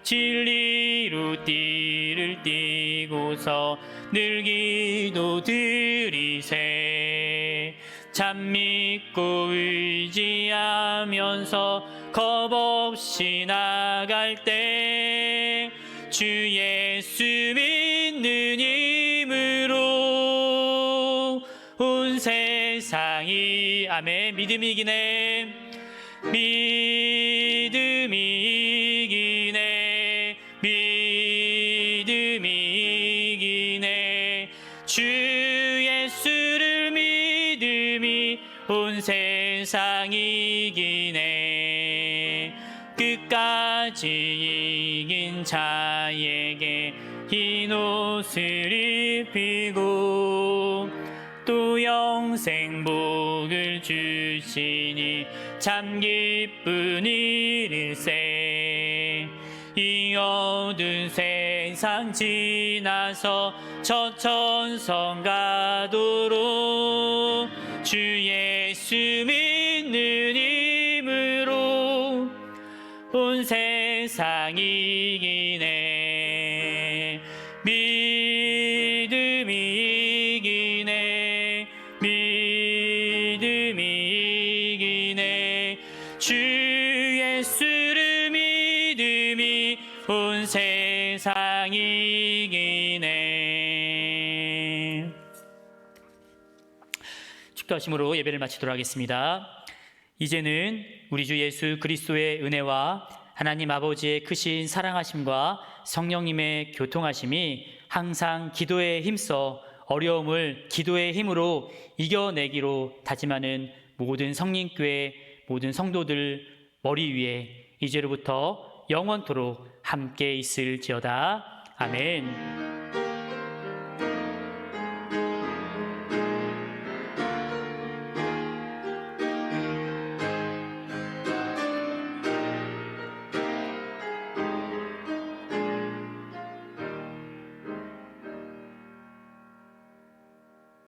진리로 띠를 띠고서 늘 기도드리세. 참 믿고 의지하면서 겁없이 나갈 때 주 예수 믿는 힘으로 온 세상이 아멘. 믿음이 이기네. 믿음이 이기네. 믿음이 이기네. 주 예수를 믿음이 온 세상 이기네. 끝까지 이긴 자에게 흰 옷을 입히고 또 영생 복을 주시니 참 기쁜 일일세. 이 어두운 세상 지나서 저 천성 가도록 주 예수 믿는 힘으로 온 세상 이기네. 믿음이 이기네. 믿음이 이기네. 주 예수를 믿음이 온 세상 이기네. 축도하심으로 예배를 마치도록 하겠습니다. 이제는 우리 주 예수 그리스도의 은혜와 하나님 아버지의 크신 사랑하심과 성령님의 교통하심이 항상 기도에 힘써 어려움을 기도의 힘으로 이겨내기로 다짐하는 모든 성린교회 모든 성도들 머리 위에 이제로부터 영원토록 함께 있을지어다. 아멘.